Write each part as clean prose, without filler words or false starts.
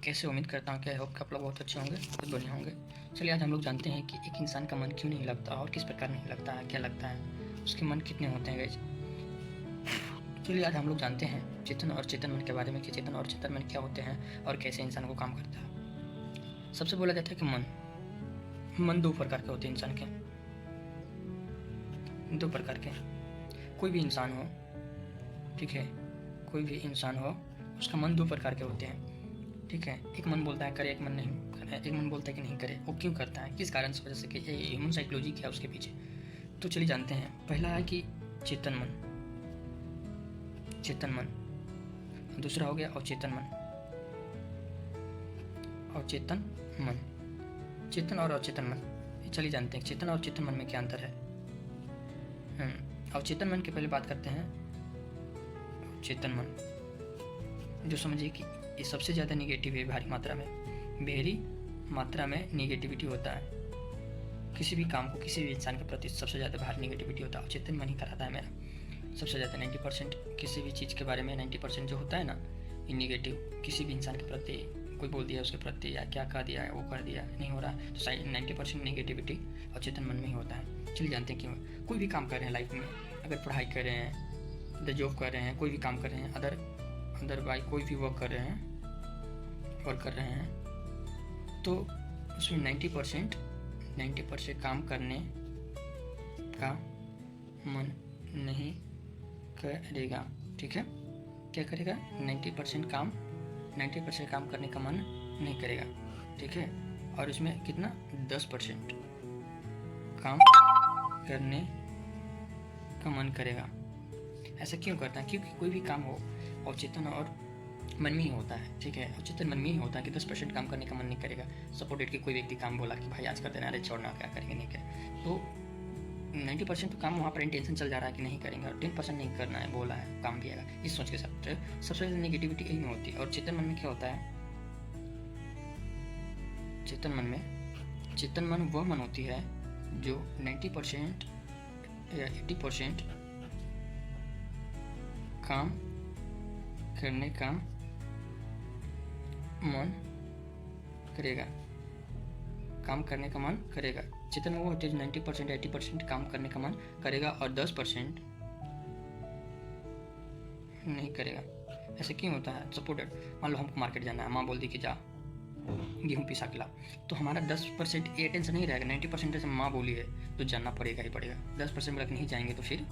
कैसे उम्मीद करता हूँ कि आई होप कि आप लोग बहुत अच्छे होंगे, बहुत बढ़िया होंगे। चलिए आज हम लोग जानते हैं कि एक इंसान का मन क्यों नहीं लगता और किस प्रकार नहीं लगता है, क्या लगता है, उसके मन कितने होते हैं गाइस। चलिए आज हम लोग जानते हैं चेतन और चेतन मन के बारे में कि चेतन और चेतन मन क्या होते हैं और कैसे इंसान को काम करता है। सबसे बोला जाता है कि मन दो प्रकार के होते हैं इंसान के, दो प्रकार के। कोई भी इंसान हो, ठीक है, कोई भी इंसान हो, उसका मन दो प्रकार के होते हैं, ठीक है। एक मन बोलता है करे, एक मन नहीं करे, एक मन बोलता है कि नहीं करे। वो क्यों करता है, किस कारण से, वजह से, कि ह्यूमन साइकोलॉजी क्या है उसके पीछे। तो चलिए जानते हैं। पहला है कि चेतन मन, चेतन मन। दूसरा हो गया अवचेतन मन, अवचेतन मन। चेतन और अवचेतन मन, चलिए जानते हैं चेतन और चेतन मन में क्या अंतर है। अवचेतन मन की पहले बात करते हैं। चेतन मन जो समझिए कि ये सबसे ज़्यादा निगेटिव है, भारी मात्रा में निगेटिविटी होता है। किसी भी काम को, किसी भी इंसान के प्रति सबसे ज़्यादा भारी निगेटिविटी होता है, अवचेतन मन ही कराता है मेरा। सबसे ज़्यादा 90% किसी भी चीज़ के बारे में 90% जो होता है ना, ये निगेटिव। किसी भी इंसान के प्रति कोई बोल दिया, उसके प्रति या क्या कह दिया, वो कर दिया, नहीं हो रहा, तो 90% निगेटिविटी अवचेतन मन में ही होता है। चलिए जानते हैं क्यों। कोई भी काम कर रहे हैं लाइफ में, अगर पढ़ाई कर रहे हैं, अदर जॉब कर रहे हैं, कोई भी काम कर रहे हैं, अदर बाई कोई भी वर्क कर रहे हैं, तो उसमें 90% काम करने का मन नहीं करेगा, ठीक है। क्या करेगा? 90% काम करने का मन नहीं करेगा, ठीक है। और उसमें कितना 10% काम करने का मन करेगा। ऐसा क्यों करता है? क्योंकि कोई भी काम हो अवचेतन और मन में ही होता है, ठीक है। अवचेतन मन में ही होता है कि 10% काम करने का मन नहीं करेगा। सपोर्टेड कि कोई व्यक्ति काम बोला कि भाई आज कर देना, अरे छोड़ना, क्या करेंगे, नहीं करें, तो 90% तो काम वहाँ पर इंटेंशन चल जा रहा है कि नहीं करेंगे, और 10% नहीं करना है, बोला है, काम भी आएगा, इस सोच के साथ सबसे ज़्यादा नेगेटिविटी यही में होती है। और चेतन मन में क्या होता है? चेतन मन वह मन होती है जो 90% या 80% काम करने का मन करेगा, काम करने का मन करेगा। चेतन वो होते हैं 90% 80% काम करने का मन करेगा और 10% नहीं करेगा। ऐसे क्यों होता है? सपोर्टेड, मान लो हमको मार्केट जाना है, माँ बोल दी कि जा गेहूँ पिसा के ला, तो हमारा 10% ये टेंशन नहीं रहेगा। 90% जैसे माँ बोली है तो जाना पड़ेगा ही पड़ेगा। 10% बोला नहीं जाएंगे तो फिर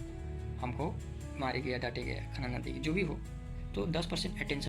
हमको मारेगी या डांटेगी या खाना ना देगी, जो भी हो, तो 10% अटेंशन